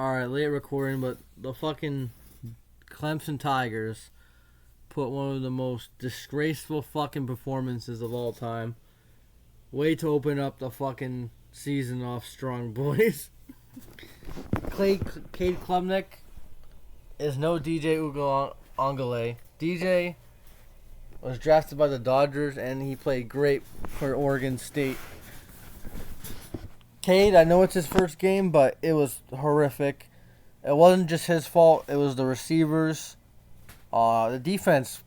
Alright, late recording, but the fucking Clemson Tigers put one of the most disgraceful fucking performances of all time. Way to open up the fucking season off strong, boys. Cade Klubnik is no DJ Ugalangale. DJ was drafted by the Dodgers, and he played great for Oregon State. Cade, I know it's his first game, but it was horrific. It wasn't just his fault. It was the receivers. The defense,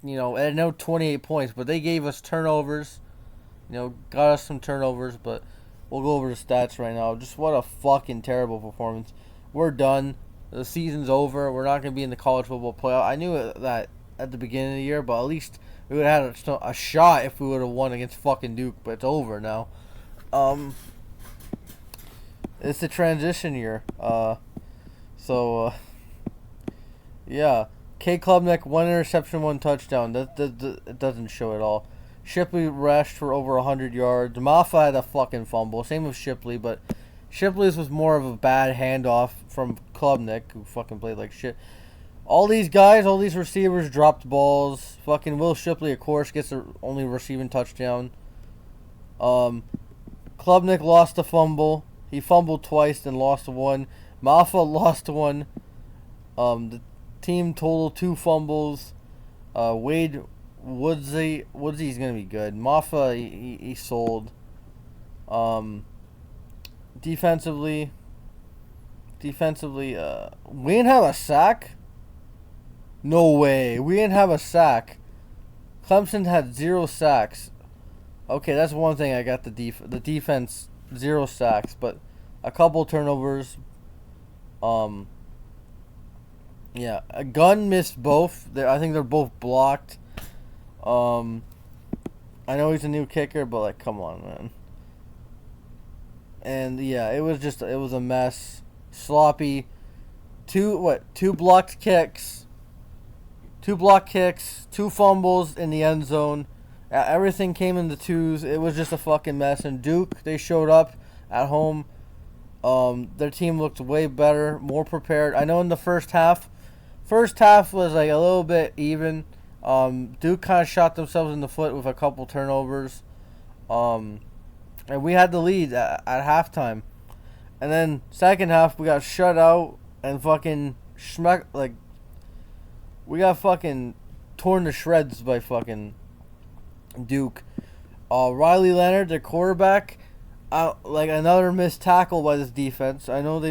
at no 28 points, but they gave us turnovers. Got us some turnovers, but we'll go over the stats right now. Just what a fucking terrible performance. We're done. The season's over. We're not going to be in the college football playoff. I knew that at the beginning of the year, but at least we would have had a shot if we would have won against fucking Duke, but it's over now. It's the transition year. Yeah. Cade Klubnik, 1 interception, 1 touchdown. It doesn't show at all. Shipley rushed for over 100 yards. Maffa had a fucking fumble. Same with Shipley, but Shipley's was more of a bad handoff from Klubnik, who fucking played like shit. All these guys, all these receivers dropped balls. Fucking Will Shipley, of course, gets the only receiving touchdown. Klubnik lost a fumble. He fumbled twice, then lost one. Maffa lost one. The team total 2 fumbles. Wade Woodsy's gonna be good. Maffa he sold. Defensively, we didn't have a sack. No way, we didn't have a sack. Clemson had 0 sacks. Okay, that's one thing I got the defense 0 sacks, but a couple turnovers. Yeah, a gun missed both. I think they're both blocked. I know he's a new kicker, but come on, man. And yeah, it was a mess. Sloppy. Two blocked kicks. 2 fumbles in the end zone. Everything came in the 2s. It was just a fucking mess. And Duke, they showed up at home. Their team looked way better, more prepared. I know in the first half was a little bit even. Duke kind of shot themselves in the foot with a couple turnovers. And we had the lead at halftime. And then second half, we got shut out and fucking we got fucking torn to shreds by fucking Duke. Riley Leonard, their quarterback, another missed tackle by this defense. I know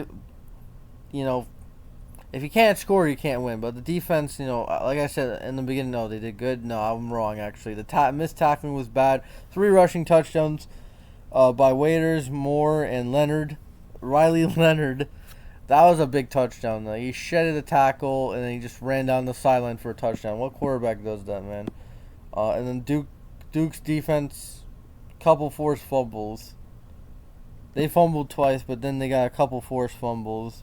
if you can't score, you can't win. But the defense, like I said in the beginning, no, they did good. No, I'm wrong, actually. The missed tackling was bad. 3 rushing touchdowns by Waiters, Moore, and Leonard. Riley Leonard, that was a big touchdown, though. He shedded a tackle, and then he just ran down the sideline for a touchdown. What quarterback does that, man? And then Duke's defense, couple forced fumbles. They fumbled twice, but then they got a couple forced fumbles.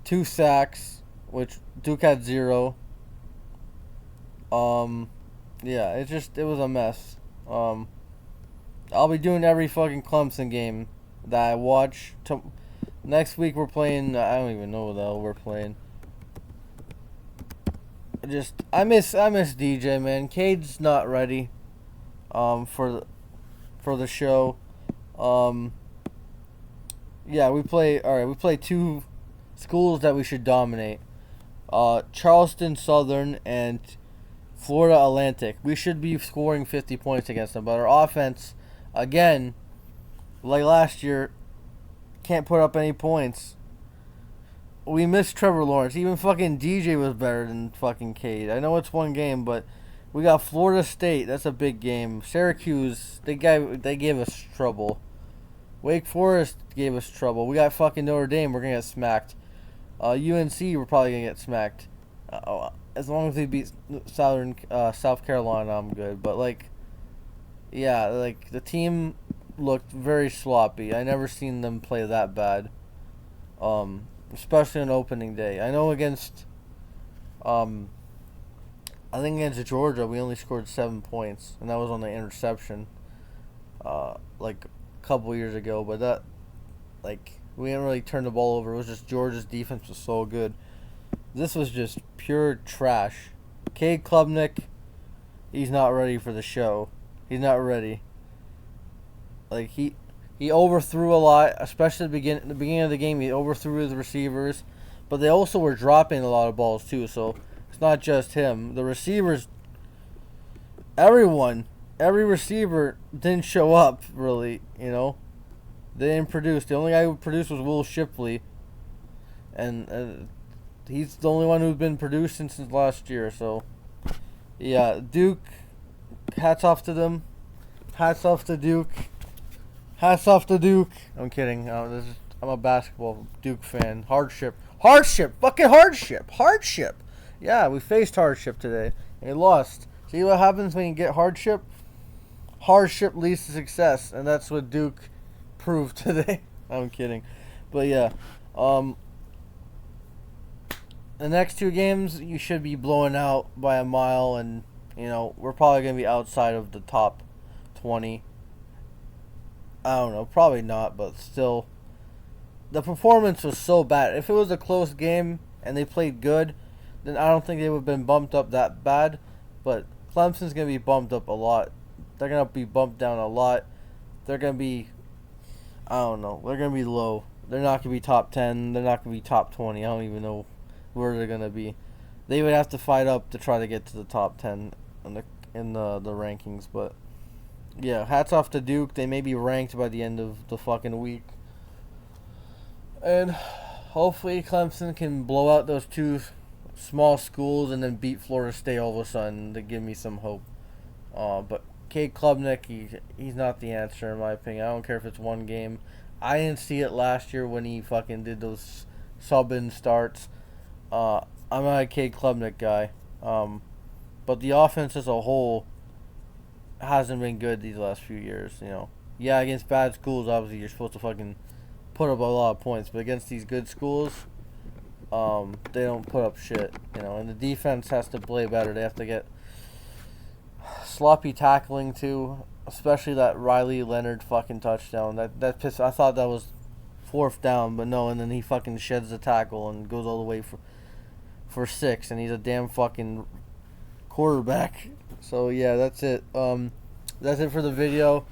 2 sacks, which Duke had 0. Yeah, it was a mess. I'll be doing every fucking Clemson game that I watch. Next week we're playing, I don't even know what the hell we're playing. I miss DJ, man. Cade's not ready for the show. Yeah, we play 2 schools that we should dominate. Charleston Southern and Florida Atlantic. We should be scoring 50 points against them, but our offense, again, like last year, can't put up any points. We missed Trevor Lawrence. Even fucking DJ was better than fucking Cade. I know it's one game, but we got Florida State. That's a big game. Syracuse, they gave us trouble. Wake Forest gave us trouble. We got fucking Notre Dame. We're going to get smacked. UNC, we're probably going to get smacked. As long as they beat South Carolina, I'm good. But, the team looked very sloppy. I never seen them play that bad. Especially on opening day. I know against Georgia, we only scored 7 points, and that was on the interception. A couple years ago, but Like, we didn't really turn the ball over. It was just Georgia's defense was so good. This was just pure trash. Cade Klubnik, he's not ready for the show. He's not ready. Like, he overthrew a lot, especially at the beginning of the game. He overthrew his receivers, but they also were dropping a lot of balls too. So it's not just him. The receivers, every receiver didn't show up really. They didn't produce. The only guy who produced was Will Shipley, and he's the only one who's been producing since last year. So yeah, Duke. Hats off to them. Hats off to Duke. Hats off to Duke. I'm kidding. I'm a basketball Duke fan. Hardship. Fucking hardship. Yeah, we faced hardship today and we lost. See what happens when you get hardship? Hardship leads to success, and that's what Duke proved today. I'm kidding, but yeah. The next two games you should be blowing out by a mile, and we're probably gonna be outside of the top 20. I don't know, probably not, but still, the performance was so bad. If it was a close game and they played good, then I don't think they would have been bumped up that bad. But Clemson's going to be bumped up a lot. They're going to be bumped down a lot. They're going to be, I don't know, they're going to be low. They're not going to be top 10. They're not going to be top 20. I don't even know where they're going to be. They would have to fight up to try to get to the top 10 in the rankings, but yeah, hats off to Duke. They may be ranked by the end of the fucking week. And hopefully Clemson can blow out those two small schools and then beat Florida State all of a sudden to give me some hope. But Cade Klubnik, he's not the answer in my opinion. I don't care if it's one game. I didn't see it last year when he fucking did those sub-in starts. I'm not a Cade Klubnik guy. But the offense as a whole hasn't been good these last few years. Yeah, against bad schools, obviously you're supposed to fucking put up a lot of points, but against these good schools, they don't put up shit. And the defense has to play better. They have to get sloppy tackling too, especially that Riley Leonard fucking touchdown. That pissed. I thought that was fourth down, but no. And then he fucking sheds the tackle and goes all the way for 6, and he's a damn fucking quarterback. So yeah, that's it. That's it for the video.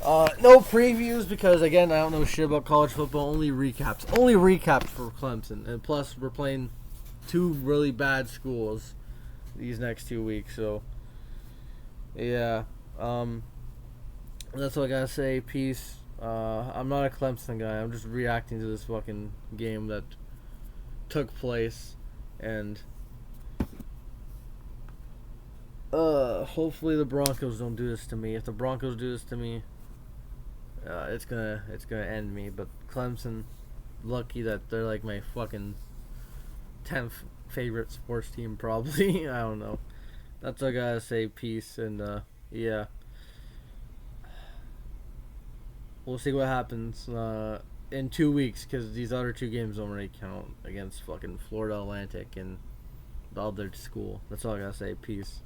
No previews because again I don't know shit about college football. Only recaps for Clemson, and plus we're playing two really bad schools these next 2 weeks. So yeah, that's what I gotta say. Peace. I'm not a Clemson guy. I'm just reacting to this fucking game that took place, and hopefully the Broncos don't do this to me. If the Broncos do this to me, it's gonna end me. But Clemson, lucky that they're like my fucking 10th favorite sports team probably. I don't know. That's what I gotta say. Peace, and yeah, we'll see what happens in 2 weeks because these other two games don't really count against fucking Florida Atlantic and the other school. That's all I gotta say. Peace.